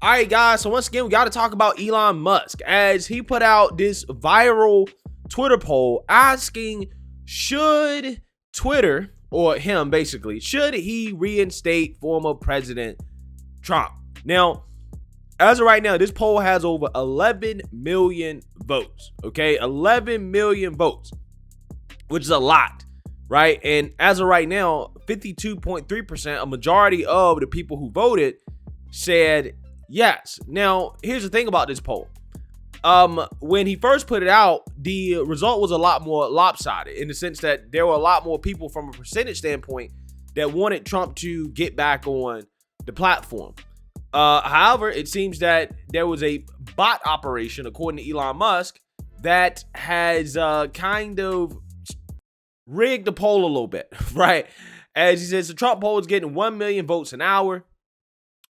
All right, guys. So once again, we got to talk about Elon Musk as he put out this viral Twitter poll asking, should Twitter, or him basically, should he reinstate former President Trump? Now, as of right now, this poll has over 11 million votes. Okay, 11 million votes, which is a lot, right? And as of right now, 52.3%, a majority of the people who voted said yes. Now, here's the thing about this poll. When he first put it out, the result was a lot more lopsided in the sense that there were a lot more people from a percentage standpoint that wanted Trump to get back on the platform. However, it seems that there was a bot operation, according to Elon Musk, that has kind of rigged the poll a little bit, right? As he says, the Trump poll is getting 1 million votes an hour.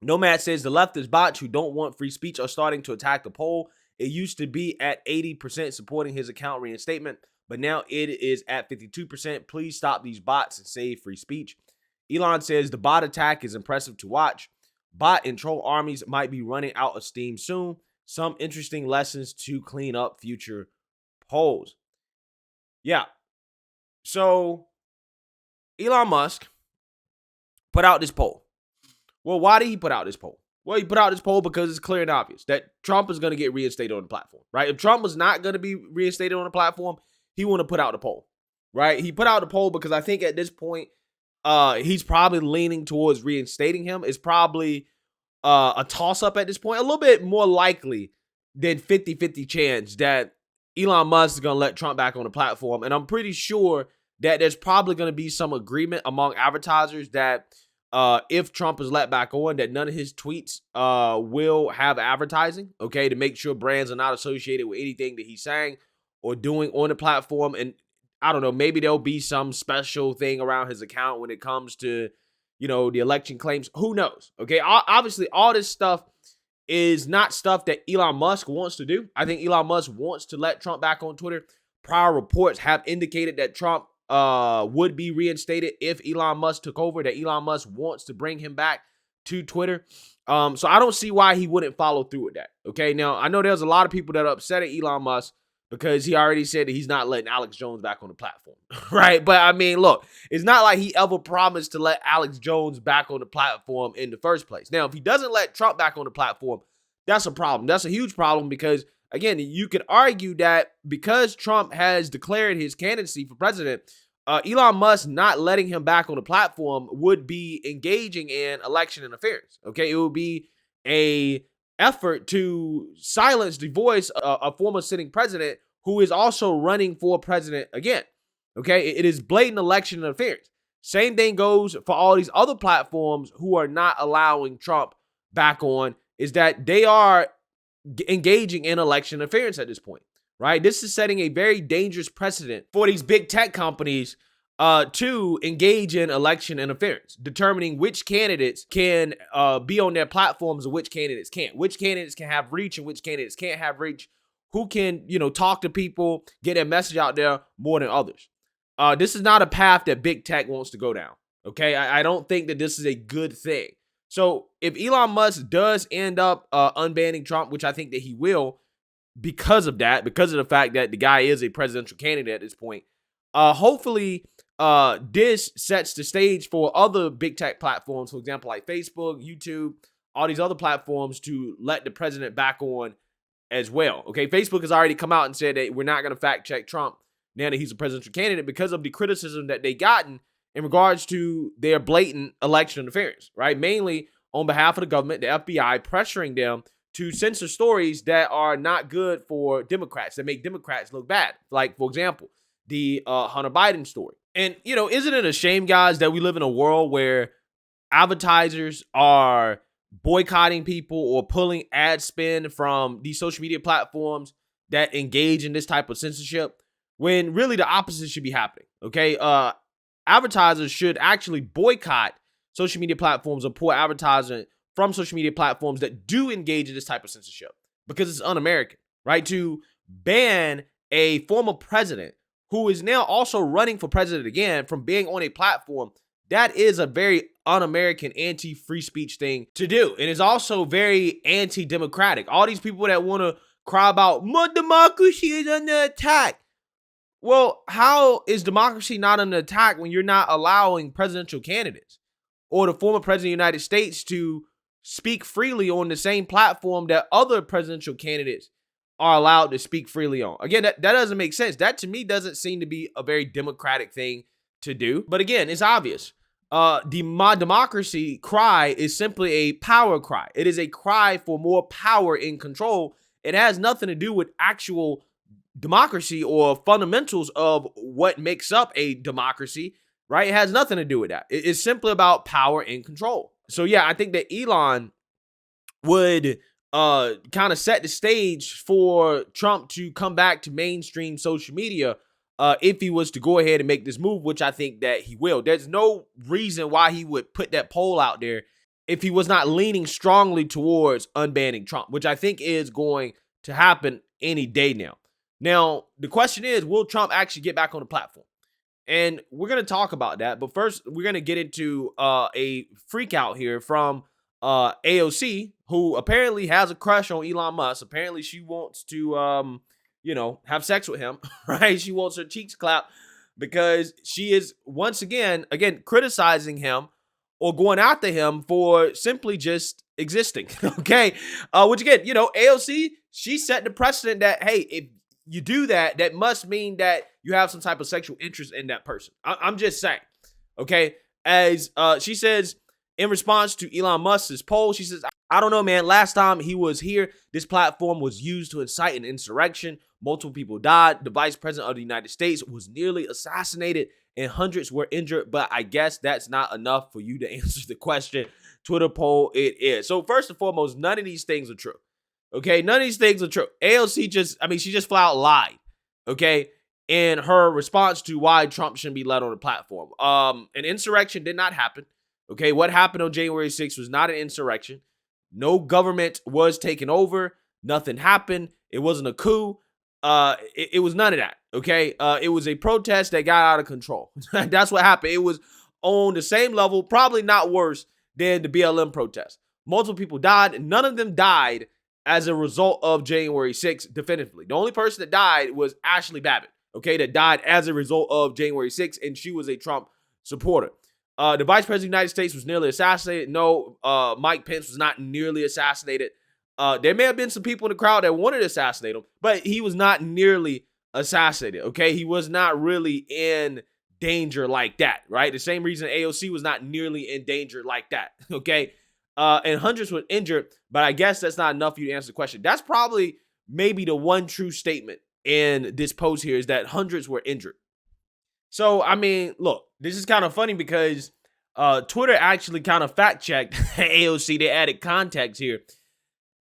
Nomad says the leftist bots who don't want free speech are starting to attack the poll. It used to be at 80% supporting his account reinstatement, but now it is at 52%. Please stop these bots and save free speech. Elon says the bot attack is impressive to watch. Bot and troll armies might be running out of steam soon. Some interesting lessons to clean up future polls. Yeah. So Elon Musk put out this poll. Well, why did he put out this poll? Well, he put out this poll because it's clear and obvious that Trump is going to get reinstated on the platform, right? If Trump was not going to be reinstated on the platform, he wouldn't have put out the poll, right? He put out the poll because I think at this point, he's probably leaning towards reinstating him. It's probably a toss-up at this point, a little bit more likely than 50-50 chance that Elon Musk is going to let Trump back on the platform. And I'm pretty sure that there's probably going to be some agreement among advertisers that if Trump is let back on, that none of his tweets will have advertising, okay, to make sure brands are not associated with anything that he's saying or doing on the platform. And I don't know, maybe there'll be some special thing around his account when it comes to, you know, the election claims. Who knows? Okay, obviously, all this stuff is not stuff that Elon Musk wants to do. I think Elon Musk wants to let Trump back on Twitter. Prior reports have indicated that Trump would be reinstated if Elon Musk took over, that Elon Musk wants to bring him back to Twitter. So I don't see why he wouldn't follow through with that. Okay, now I know there's a lot of people that are upset at Elon Musk because he already said that he's not letting Alex Jones back on the platform, right? But I mean, look, it's not like he ever promised to let Alex Jones back on the platform in the first place. Now, if he doesn't let Trump back on the platform, that's a problem. That's a huge problem because, again, you could argue that because Trump has declared his candidacy for president, Elon Musk not letting him back on the platform would be engaging in election interference. Okay, it would be a effort to silence the voice of a former sitting president who is also running for president again. Okay, it is blatant election interference. Same thing goes for all these other platforms who are not allowing Trump back on, is that they are engaging in election interference at this point, right? This is setting a very dangerous precedent for these big tech companies to engage in election interference, determining which candidates can be on their platforms and which candidates can't, which candidates can have reach and which candidates can't have reach, who can, you know, talk to people, get their message out there more than others. This is not a path that big tech wants to go down. Okay, I don't think that this is a good thing. So if Elon Musk does end up unbanning Trump, which I think that he will, because of that, because of the fact that the guy is a presidential candidate at this point, hopefully this sets the stage for other big tech platforms, for example, like Facebook, YouTube, all these other platforms, to let the president back on as well. Okay, Facebook has already come out and said that we're not going to fact check Trump now that he's a presidential candidate because of the criticism that they gotten in regards to their blatant election interference, right? Mainly on behalf of the government, the FBI pressuring them to censor stories that are not good for Democrats, that make Democrats look bad. Like, for example, the Hunter Biden story. And, you know, isn't it a shame, guys, that we live in a world where advertisers are boycotting people or pulling ad spend from these social media platforms that engage in this type of censorship, when really the opposite should be happening, okay? Advertisers should actually boycott social media platforms or pull advertising from social media platforms that do engage in this type of censorship, because it's un-American, right? To ban a former president who is now also running for president again from being on a platform that is a very un-American, anti-free speech thing to do. And it's also very anti-democratic. All these people that want to cry about more democracy is under attack. Well, how is democracy not under attack when you're not allowing presidential candidates or the former president of the United States to speak freely on the same platform that other presidential candidates are allowed to speak freely on? Again, that doesn't make sense. That to me doesn't seem to be a very democratic thing to do. But again, it's obvious. The my democracy cry is simply a power cry. It is a cry for more power and control. It has nothing to do with actual democracy or fundamentals of what makes up a democracy, right? It has nothing to do with that. It's simply about power and control. So yeah, I think that Elon would kind of set the stage for Trump to come back to mainstream social media if he was to go ahead and make this move, which I think that he will. There's no reason why he would put that poll out there if he was not leaning strongly towards unbanning Trump, which I think is going to happen any day now. Now, the question is, will Trump actually get back on the platform? And we're going to talk about that. But first, we're going to get into a freak out here from AOC, who apparently has a crush on Elon Musk. Apparently, she wants to, have sex with him, right? She wants her cheeks clapped because she is once again, criticizing him or going after him for simply just existing, okay? Which again, AOC, she set the precedent that, hey, if you do that, that must mean that you have some type of sexual interest in that person. I'm just saying, okay? As she says, in response to Elon Musk's poll, she says, I don't know, man. Last time he was here, this platform was used to incite an insurrection. Multiple people died. The vice president of the United States was nearly assassinated and hundreds were injured. But I guess that's not enough for you to answer the question. Twitter poll, it is. So first and foremost, none of these things are true. Okay, none of these things are true. AOC she just flat out lied. Okay, in her response to why Trump shouldn't be let on the platform. An insurrection did not happen. Okay, what happened on January 6th was not an insurrection. No government was taken over. Nothing happened. It wasn't a coup. It was none of that. Okay, it was a protest that got out of control. That's what happened. It was on the same level, probably not worse than the BLM protest. Multiple people died, and none of them died as a result of January 6th, definitively. The only person that died was Ashley Babbitt, okay, that died as a result of January 6th, and she was a Trump supporter. The vice president of the United States was nearly assassinated. No, Mike Pence was not nearly assassinated. There may have been some people in the crowd that wanted to assassinate him, but he was not nearly assassinated, okay? He was not really in danger like that, right? The same reason AOC was not nearly in danger like that, okay? And hundreds were injured, but I guess that's not enough for you to answer the question. That's probably maybe the one true statement in this post here is that hundreds were injured. So, I mean, look, this is kind of funny because Twitter actually kind of fact-checked AOC. They added context here.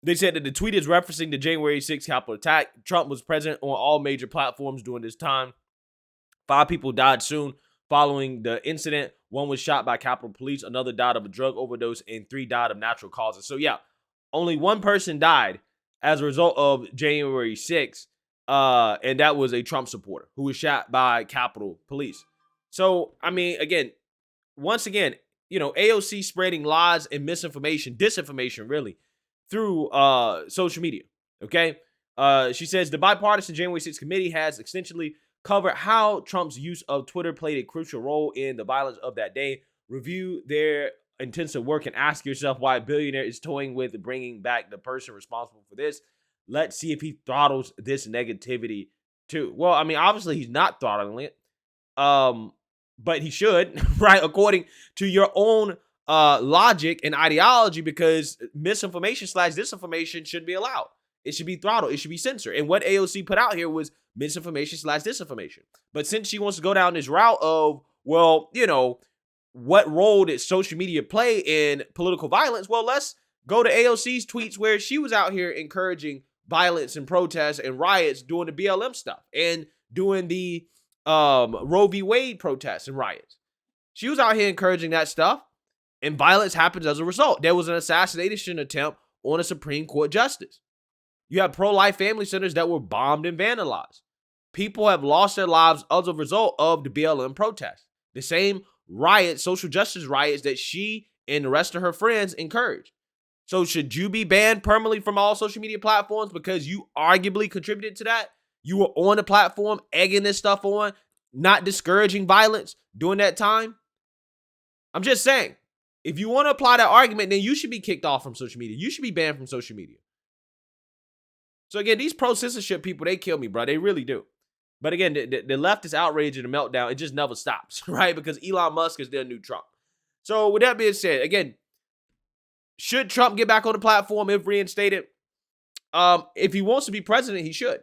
They said that the tweet is referencing the January 6th Capitol attack. Trump was present on all major platforms during this time. 5 people died soon following the incident. 1 was shot by Capitol Police. Another died of a drug overdose, and 3 died of natural causes. So, yeah, only 1 person died as a result of January 6th. And that was a Trump supporter who was shot by Capitol Police. So, I mean, once again, AOC spreading lies and misinformation, disinformation, really, through social media. Okay. She says the bipartisan January 6th committee has extensively covered how Trump's use of Twitter played a crucial role in the violence of that day. Review their intensive work and ask yourself why a billionaire is toying with bringing back the person responsible for this. Let's see if he throttles this negativity too. Well, I mean, obviously he's not throttling it. But he should, right? According to your own logic and ideology, because misinformation / disinformation shouldn't be allowed. It should be throttled. It should be censored. And what AOC put out here was misinformation / disinformation. But since she wants to go down this route of, well, what role did social media play in political violence? Well, let's go to AOC's tweets where she was out here encouraging violence and protests and riots doing the BLM stuff and doing the Roe v. Wade protests and riots. She was out here encouraging that stuff, and violence happens as a result. There was an assassination attempt on a Supreme Court justice. You have pro-life family centers that were bombed and vandalized. People have lost their lives as a result of the BLM protests. The same riots, social justice riots that she and the rest of her friends encouraged. So should you be banned permanently from all social media platforms because you arguably contributed to that? You were on the platform egging this stuff on, not discouraging violence during that time? I'm just saying, if you want to apply that argument, then you should be kicked off from social media. You should be banned from social media. So again, these pro-censorship people, they kill me, bro. They really do. But again, the leftist outrage and the meltdown, it just never stops, right? Because Elon Musk is their new Trump. So with that being said, again, should Trump get back on the platform if reinstated? If he wants to be president, he should,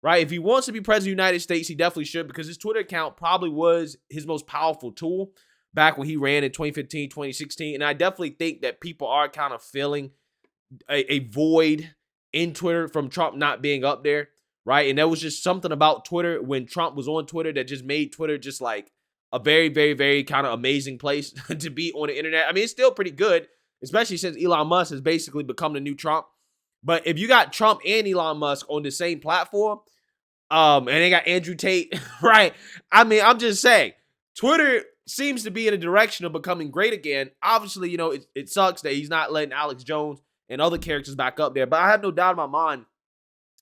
right? If he wants to be president of the United States, he definitely should, because his Twitter account probably was his most powerful tool back when he ran in 2015, 2016. And I definitely think that people are kind of feeling a void in Twitter from Trump not being up there, right? And there was just something about Twitter when Trump was on Twitter that just made Twitter just like a very, very, very kind of amazing place to be on the internet. I mean, it's still pretty good, especially since Elon Musk has basically become the new Trump. But if you got Trump and Elon Musk on the same platform, and they got Andrew Tate, right? I mean, I'm just saying, Twitter seems to be in a direction of becoming great again. Obviously, you know, it sucks that he's not letting Alex Jones and other characters back up there. But I have no doubt in my mind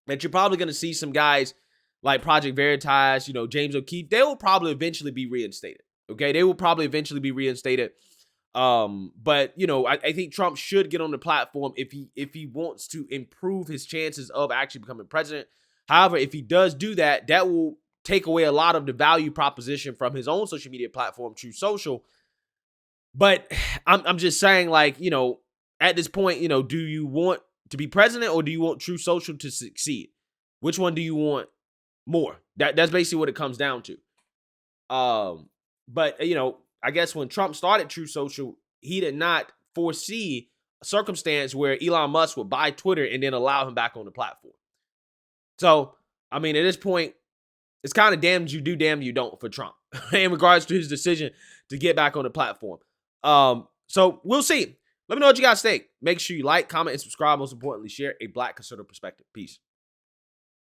that you're probably going to see some guys like Project Veritas, you know, James O'Keefe. They will probably eventually be reinstated. Okay, they will probably eventually be reinstated. But you know, I think Trump should get on the platform if he wants to improve his chances of actually becoming president. However, if he does do that, that will take away a lot of the value proposition from his own social media platform, True Social. But I'm just saying, like, you know, at this point, you know, do you want to be president or do you want True Social to succeed? Which one do you want more? That's basically what it comes down to. But you know, I guess when Trump started True Social, he did not foresee a circumstance where Elon Musk would buy Twitter and then allow him back on the platform. So, I mean, at this point, it's kind of damned you do, damned you don't for Trump in regards to his decision to get back on the platform. So we'll see. Let me know what you guys think. Make sure you like, comment, and subscribe. Most importantly, share a Black conservative perspective. Peace.